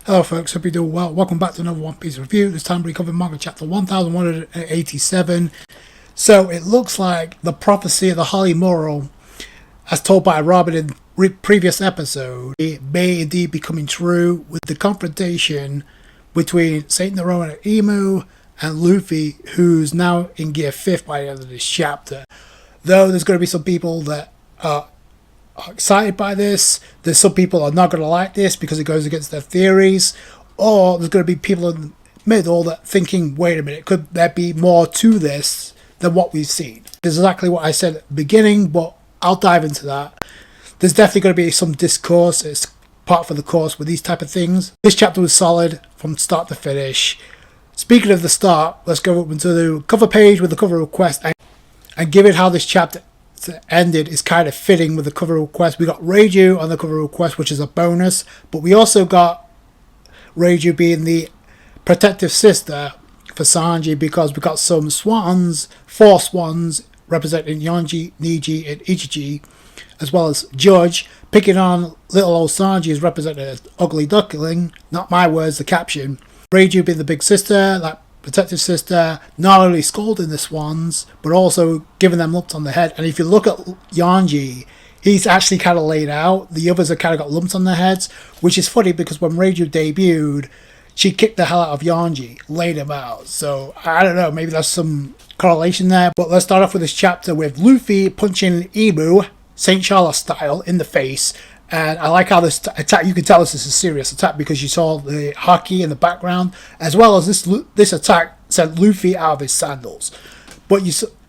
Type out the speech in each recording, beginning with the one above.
Hello folks, hope you're doing well. Welcome back to another One Piece review. This time we cover Manga chapter 1187. So it looks like the prophecy of the Harley Mural, as told by Robin in previous episode, it may indeed be coming true with the confrontation between Saint Nero and Emu and Luffy, who's now in gear 5th by the end of this chapter. Though there's going to be some people that are excited by this, there's some people who are not going to like this because it goes against their theories, or there's going to be people in the middle that thinking, wait a minute, could there be more to this than what we've seen? This is exactly what I said at the beginning, but I'll dive into that. There's definitely going to be some discourse. It's part of the course with these type of things. This chapter was solid from start to finish. Speaking of the start, let's go up into the cover page with the cover request, and given how this chapter ended is kind of fitting with the cover request. We got Reiju on the cover request, which is a bonus, but we also got Reiju being the protective sister for Sanji, because we got some swans, 4 swans representing Yonji, Niji and Ichiji, as well as Judge picking on little old Sanji as represented as ugly duckling. Not my words, the caption. Reiju being the big sister, like protective sister, not only scolding the swans but also giving them lumps on the head. And if you look at Yonji, he's actually kind of laid out. The others have kind of got lumps on their heads, which is funny because when Reiju debuted, she kicked the hell out of Yonji, laid him out. So I don't know, maybe there's some correlation there. But let's start off with this chapter with Luffy punching Emu Saint Charles style in the face. And I like how this attack, you can tell this is a serious attack because you saw the haki in the background, as well as this attack sent Luffy out of his sandals. But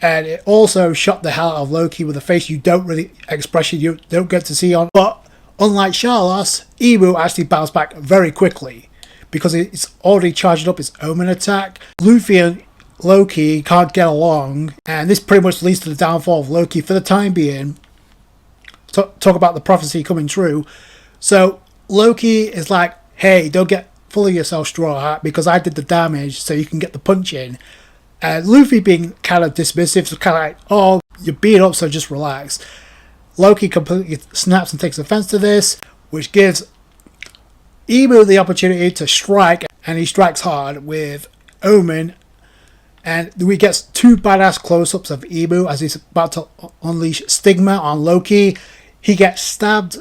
and it also shot the hell out of Loki with a face you don't really expression you don't get to see on. But unlike Charlos, Emu actually bounced back very quickly because it's already charged up its Omen attack. Luffy and Loki can't get along, and this pretty much leads to the downfall of Loki for the time being. Talk about the prophecy coming true. So Loki is like, hey, don't get full of yourself, Straw Hat, because I did the damage so you can get the punch in. And Luffy being kind of dismissive, so kind of like, oh, you're beat up, so just relax. Loki completely snaps and takes offense to this, which gives Emu the opportunity to strike, and he strikes hard with Omen. And we get 2 badass close-ups of Emu as he's about to unleash Stigma on Loki. He gets stabbed,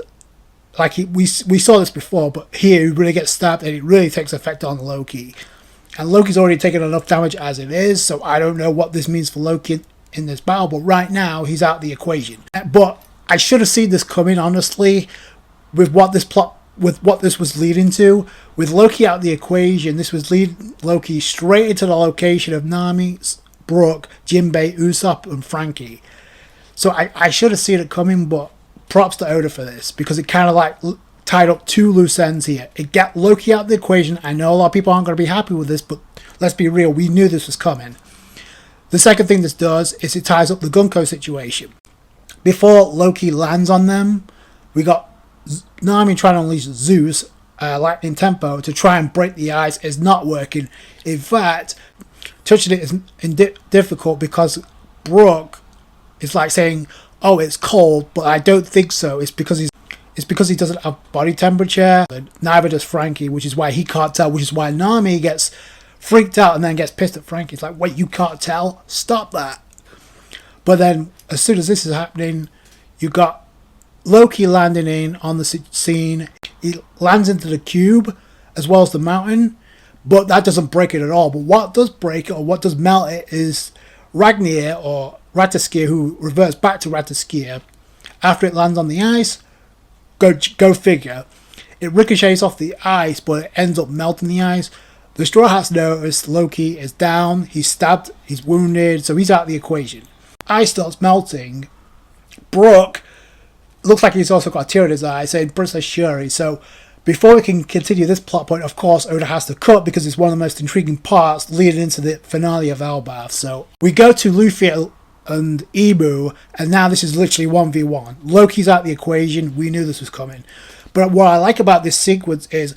like we saw this before, but here he really gets stabbed and it really takes effect on Loki. And Loki's already taken enough damage as it is, so I don't know what this means for Loki in this battle, but right now he's out of the equation. But I should have seen this coming, honestly, with what this was leading to. With Loki out of the equation, this was leading Loki straight into the location of Nami, Brook, Jinbei, Usopp, and Frankie. So I should have seen it coming, but props to Oda for this, because it kind of like tied up 2 loose ends here. It got Loki out of the equation. I know a lot of people aren't going to be happy with this, but let's be real, we knew this was coming. The second thing this does is it ties up the Gunko situation. Before Loki lands on them, we got Nami trying to unleash Zeus, lightning tempo, to try and break the ice. Is not working. In fact, touching it is difficult because Brook is like saying, "Oh, it's cold," but I don't think so. It's because he doesn't have body temperature. Neither does Frankie, which is why he can't tell. Which is why Nami gets freaked out and then gets pissed at Frankie. It's like, wait, you can't tell? Stop that! But then, as soon as this is happening, you got Loki landing in on the scene. He lands into the cube as well as the mountain, but that doesn't break it at all. But what does break it, or what does melt it, is Ragnir, or Rataskir, who reverts back to Rataskir after it lands on the ice. Go figure. It ricochets off the ice, but it ends up melting the ice. The Straw Hats notice Loki is down, he's stabbed, he's wounded, so he's out of the equation. Ice starts melting. Brook looks like he's also got a tear in his eye, saying Princess Shuri. So before we can continue this plot point, of course, Oda has to cut because it's one of the most intriguing parts leading into the finale of Elbaph. So we go to Luffy and Emu, and now this is literally 1v1. Loki's out of the equation. We knew this was coming. But what I like about this sequence is,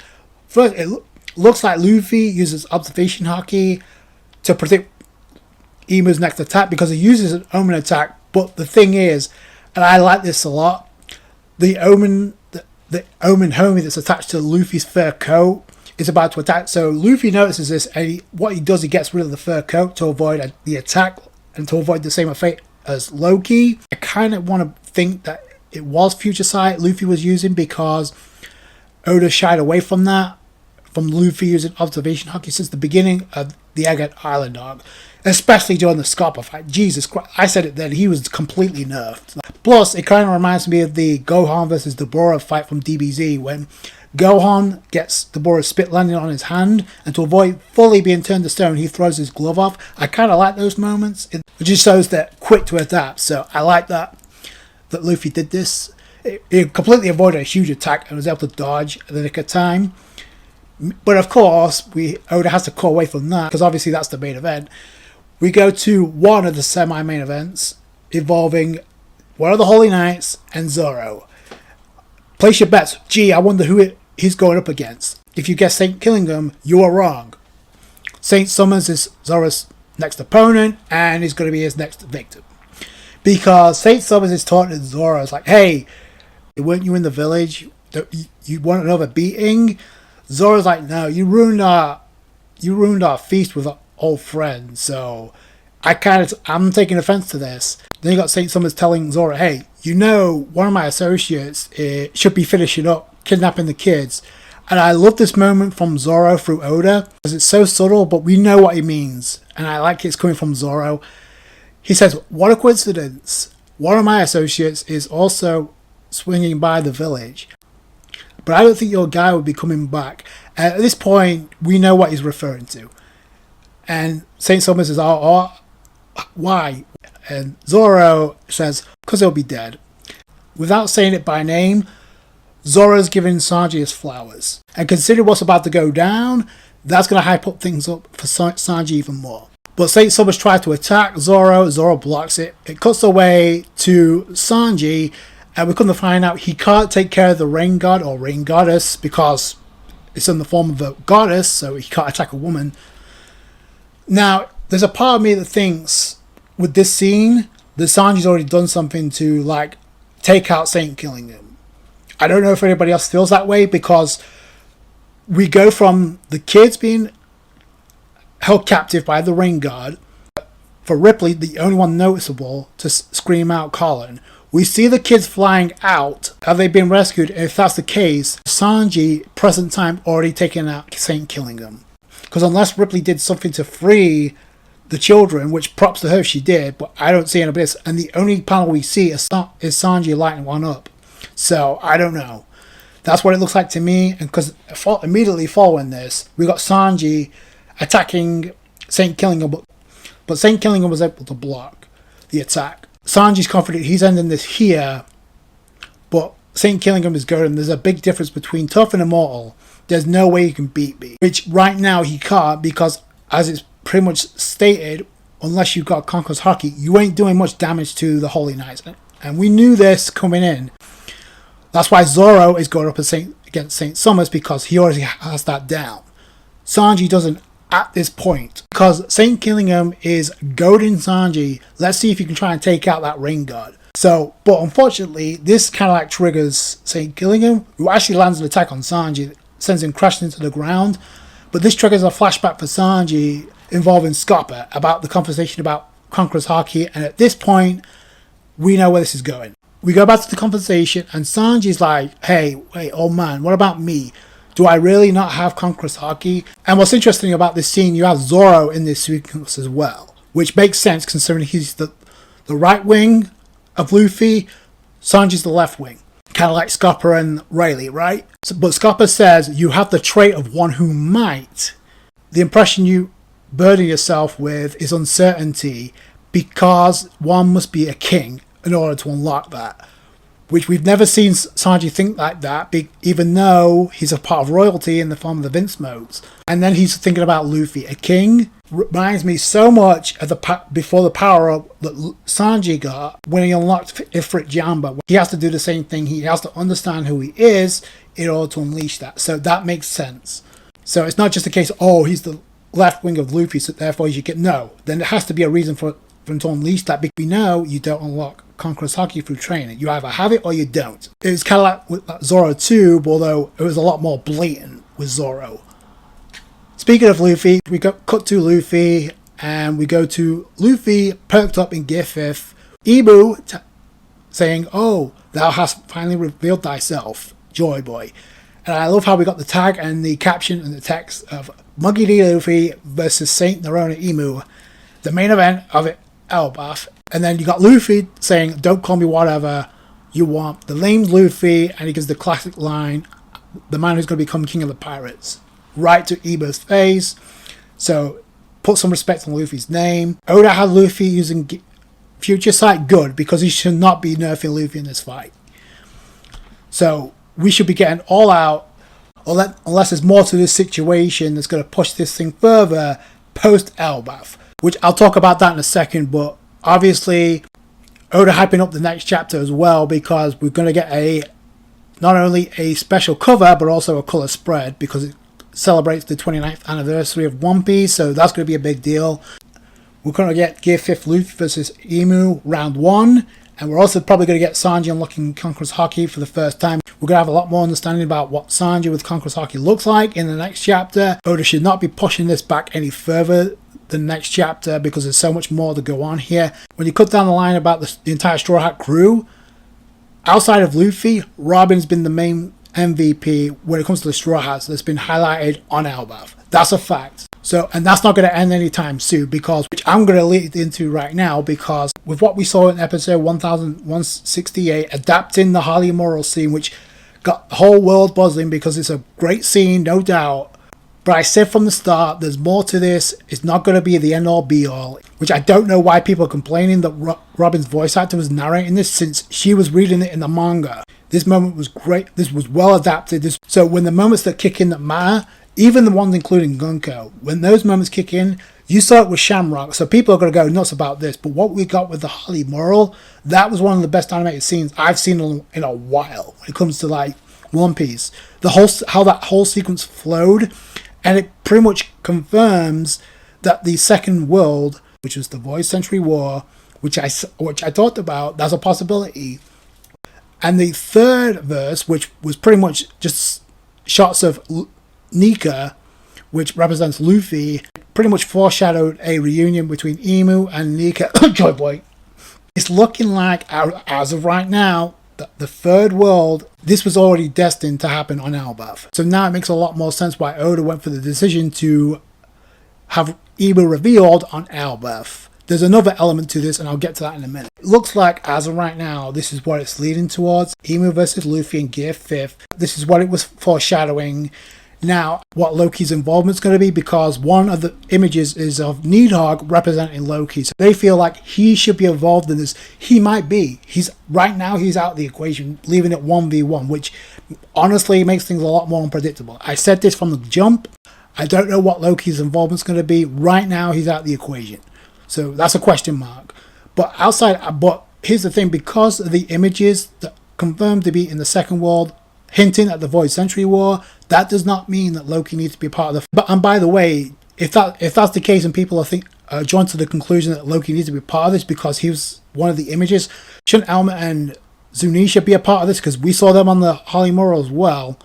first, it looks like Luffy uses observation haki to predict Emu's next attack because he uses an Omen attack. But the thing is, and I like this a lot, the Omen homie that's attached to Luffy's fur coat, is about to attack. So Luffy notices this, and what he does, he gets rid of the fur coat to avoid the attack and to avoid the same fate as Loki. I kind of want to think that it was Future Sight Luffy was using, because Oda shied away from that, from Luffy using observation haki since the beginning of the Egghead Island arc, especially during the Scarpa fight. Jesus Christ, I said it then, he was completely nerfed. Plus, it kind of reminds me of the Gohan versus Deborah fight from DBZ, when Gohan gets Deborah's spit landing on his hand, and to avoid fully being turned to stone, he throws his glove off. I kind of like those moments. It just shows that quick to adapt, so I like that Luffy did this. It completely avoided a huge attack and was able to dodge at the nick of time. But of course, Oda has to cut away from that, because obviously that's the main event. We go to one of the semi-main events involving one of the Holy Knights and Zoro. Place your bets. Gee, I wonder who he's going up against. If you guess Saint Killingham, you are wrong. Saint Summers is Zoro's next opponent, and he's going to be his next victim. Because Saint Summers is talking to Zoro, it's like, hey, weren't you in the village? You want another beating? Zoro's like, no, you ruined our feast with our old friend, so I'm taking offense to this. Then you got Saint Summers telling Zoro, hey, you know, one of my associates should be finishing up kidnapping the kids. And I love this moment from Zoro through Oda, because it's so subtle, but we know what he means. And I like it's coming from Zoro. He says, what a coincidence. One of my associates is also swinging by the village. But I don't think your guy would be coming back. At this point, we know what he's referring to. And Saint Summers says, oh, why? And Zoro says, because he'll be dead. Without saying it by name, Zoro's giving Sanji his flowers. And considering what's about to go down, that's going to hype up things up for Sanji even more. But Saint Summers tries to attack Zoro. Zoro blocks it. It cuts away to Sanji, and we come to find out he can't take care of the rain god or rain goddess because it's in the form of a goddess, so he can't attack a woman. Now, there's a part of me that thinks with this scene that Sanji's already done something to like take out Saint Killingham. I don't know if anybody else feels that way, because we go from the kids being held captive by the rain god, for Ripley, the only one noticeable to scream out Colin. We see the kids flying out. Have they been rescued? And if that's the case, Sanji, present time, already taken out Saint Killingham. Because unless Ripley did something to free the children, which props to her if she did, but I don't see any of this. And the only panel we see is Sanji lighting one up. So I don't know. That's what it looks like to me. And because immediately following this, we got Sanji attacking Saint Killingham, but Saint Killingham was able to block the attack. Sanji's confident he's ending this here, but Saint Killingham is going. There's a big difference between tough and immortal. There's no way he can beat me, which right now he can't, because as it's pretty much stated, unless you've got Conqueror's Haki, you ain't doing much damage to the Holy Knights. And we knew this coming in. That's why Zoro is going up against Saint Summers, because he already has that down. Sanji doesn't at this point, because Saint Killingham is goading Sanji. Let's see if you can try and take out that rain god. So, but unfortunately, this kind of like triggers Saint Killingham, who actually lands an attack on Sanji, sends him crashing into the ground. But this triggers a flashback for Sanji involving Scarpa about the conversation about Conqueror's Haki, and at this point, we know where this is going. We go back to the conversation, and Sanji's like, hey, wait, old man, what about me? Do I really not have Conqueror's Haki? And what's interesting about this scene, you have Zoro in this sequence as well, which makes sense considering he's the right wing of Luffy, Sanji's the left wing. Kind of like Scarpa and Rayleigh, right? But Scarpa says you have the trait of one who might. The impression you burden yourself with is uncertainty, because one must be a king in order to unlock that. Which we've never seen Sanji think like that, even though he's a part of royalty in the form of the Vince modes. And then he's thinking about Luffy. A king reminds me so much of before the power-up that Sanji got when he unlocked Ifrit Jamba. He has to do the same thing. He has to understand who he is in order to unleash that. So that makes sense. So it's not just a case of, oh, he's the left wing of Luffy, so therefore you should get... No. Then there has to be a reason for him to unleash that, because we know you don't unlock Conqueror's Haki through training. You either have it or you don't. It was kind of like with Zoro too, although it was a lot more blatant with Zoro. Speaking of Luffy, we cut to Luffy, and we go to Luffy perked up in Gear 5th. Imu saying, "Oh, thou hast finally revealed thyself, Joy Boy." And I love how we got the tag and the caption and the text of Monkey D. Luffy versus Saint Nerona Imu, the main event of it, Elbaph. And then you got Luffy saying, "Don't call me whatever you want." The lame Luffy, and he gives the classic line, "The man who's going to become king of the pirates," right to Imu's face. So put some respect on Luffy's name. Oda had Luffy using Future Sight, good, because he should not be nerfing Luffy in this fight. So we should be getting all out, unless there's more to this situation that's going to push this thing further post Elbaph, which I'll talk about that in a second. But obviously Oda hyping up the next chapter as well, because we're going to get not only a special cover but also a colour spread, because it celebrates the 29th anniversary of One Piece, so that's going to be a big deal. We're going to get Gear 5th Luffy versus Imu round 1, and we're also probably going to get Sanji unlocking Conqueror's Haki for the first time. We're going to have a lot more understanding about what Sanji with Conqueror's Haki looks like in the next chapter. Oda should not be pushing this back any further the next chapter, because there's so much more to go on here. When you cut down the line about the entire Straw Hat crew, outside of Luffy, Robin's been the main MVP when it comes to the Straw Hats that's been highlighted on Elbaph. That's a fact. So, and that's not going to end anytime soon, because, which I'm going to lead into right now, because with what we saw in episode 1168, adapting the Harley Mural scene, which got the whole world buzzing because it's a great scene, no doubt. But I said from the start, there's more to this. It's not going to be the end-all be-all, which I don't know why people are complaining that Robin's voice actor was narrating this, since she was reading it in the manga. This moment was great. This was well adapted. So when the moments that kick in that matter, even the ones including Gunko, when those moments kick in, you saw it with Shamrock. So people are going to go nuts about this. But what we got with the Harley Mural, that was one of the best animated scenes I've seen in a while when it comes to like One Piece. How that whole sequence flowed. And it pretty much confirms that the second world, which was the Void Century War, which I talked about, that's a possibility. And the third verse, which was pretty much just shots of Nika, which represents Luffy, pretty much foreshadowed a reunion between Imu and Nika. Joy Boy. It's looking like, as of right now, the third world, this was already destined to happen on Elbaph. So now it makes a lot more sense why Oda went for the decision to have Imu revealed on Elbaph. There's another element to this, and I'll get to that in a minute. It looks like, as of right now, this is what it's leading towards. Imu versus Luffy in Gear 5th. This is what it was foreshadowing. Now, what Loki's involvement is going to be, because one of the images is of Nidhogg representing Loki. So they feel like he should be involved in this. He might be. Right now he's out of the equation, leaving it 1v1, which honestly makes things a lot more unpredictable. I said this from the jump. I don't know what Loki's involvement is going to be. Right now he's out of the equation. So that's a question mark. But here's the thing, because of the images that confirmed to be in the second world, hinting at the Void Century War, that does not mean that Loki needs to be part of the... And by the way, if that's the case and people are drawn to the conclusion that Loki needs to be part of this because he was one of the images, shouldn't Alma and Zunisha be a part of this? Because we saw them on the Harley Mural as well.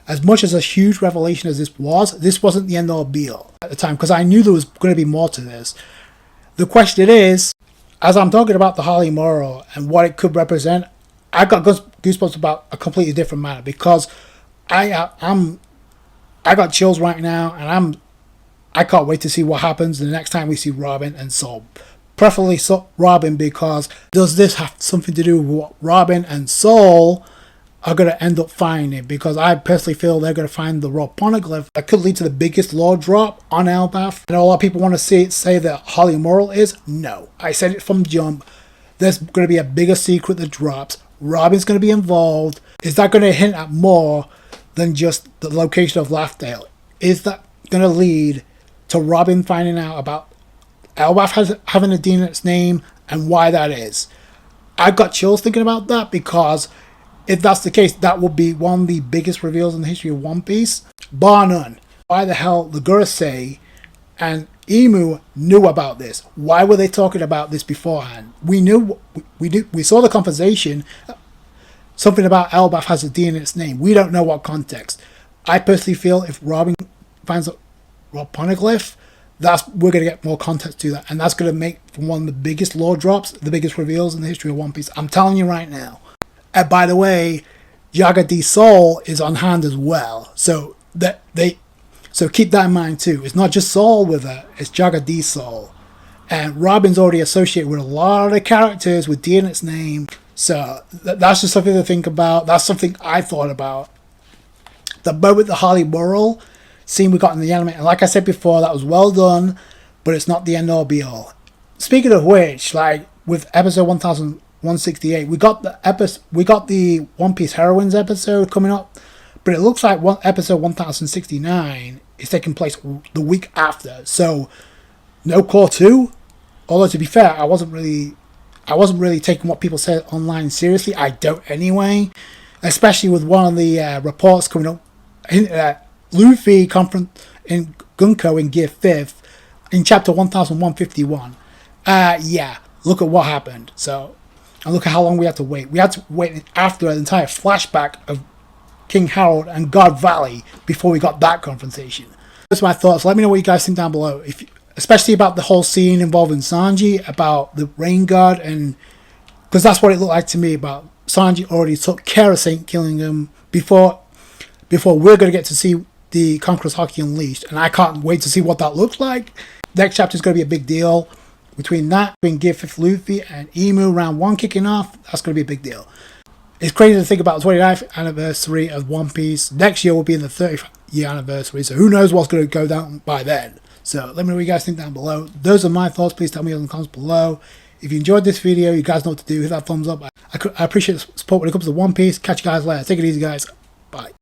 As much as a huge revelation as this wasn't the end-all be-all at the time, because I knew there was going to be more to this. The question is, as I'm talking about the Harley Mural and what it could represent, I got goosebumps about a completely different matter, because I got chills right now, and I can't wait to see what happens the next time we see Robin and Soul. Preferably Robin, because does this have something to do with what Robin and Soul are going to end up finding? Because I personally feel they're going to find the raw poneglyph that could lead to the biggest lore drop on Elbaph. And a lot of people want to say that Harley Mural is. No, I said it from jump. There's going to be a bigger secret that drops. Robin's going to be involved. Is that going to hint at more than just the location of Laughdale? Is that going to lead to Robin finding out about Elbaph having a D in its name and why that is? I've got chills thinking about that, because if that's the case, that would be one of the biggest reveals in the history of One Piece, bar none. Why the hell the Gurusei and Imu knew about this? Why were they talking about this beforehand? We saw the conversation. Something about Elbaph has a D in its name. We don't know what context. I personally feel if Robin finds out poneglyph, we're going to get more context to that, and that's going to make one of the biggest lore drops, the biggest reveals in the history of One Piece. I'm telling you right now. And by the way, Yaga D Soul is on hand as well, so keep that in mind too. It's not just Soul with her, it's Yaga D Soul. And Robin's already associated with a lot of characters with D in its name, so that's just something to think about. That's something I thought about. The moment the Harley Mural scene we got in the anime, and like I said before, that was well done, but it's not the end all be all. Speaking of which, like with episode 1168, we got the One Piece Heroines episode coming up, but it looks like episode 1069 is taking place the week after. So no Core 2. Although to be fair, I wasn't really taking what people said online seriously. I don't anyway, especially with one of the reports coming up. Luffy confront in Gunko in Gear 5th in chapter 1151. Yeah, look at what happened. So, and look at how long we had to wait. We had to wait after an entire flashback of King Harold and God Valley before we got that confrontation. Those are my thoughts. Let me know what you guys think down below. Especially about the whole scene involving Sanji, about the Rain God, and because that's what it looked like to me. About Sanji already took care of Saint Killingham before we're going to get to see the Conqueror's Haki Unleashed, and I can't wait to see what that looks like. Next chapter is going to be a big deal. Between Gear 5th Luffy and Emu round 1 kicking off, that's going to be a big deal. It's crazy to think about the 29th anniversary of One Piece. Next year will be in the 30th year anniversary, so who knows what's going to go down by then. So let me know what you guys think down below. Those are my thoughts. Please tell me in the comments below. If you enjoyed this video, you guys know what to do. Hit that thumbs up. I appreciate the support when it comes to One Piece. Catch you guys later. Take it easy, guys. Bye.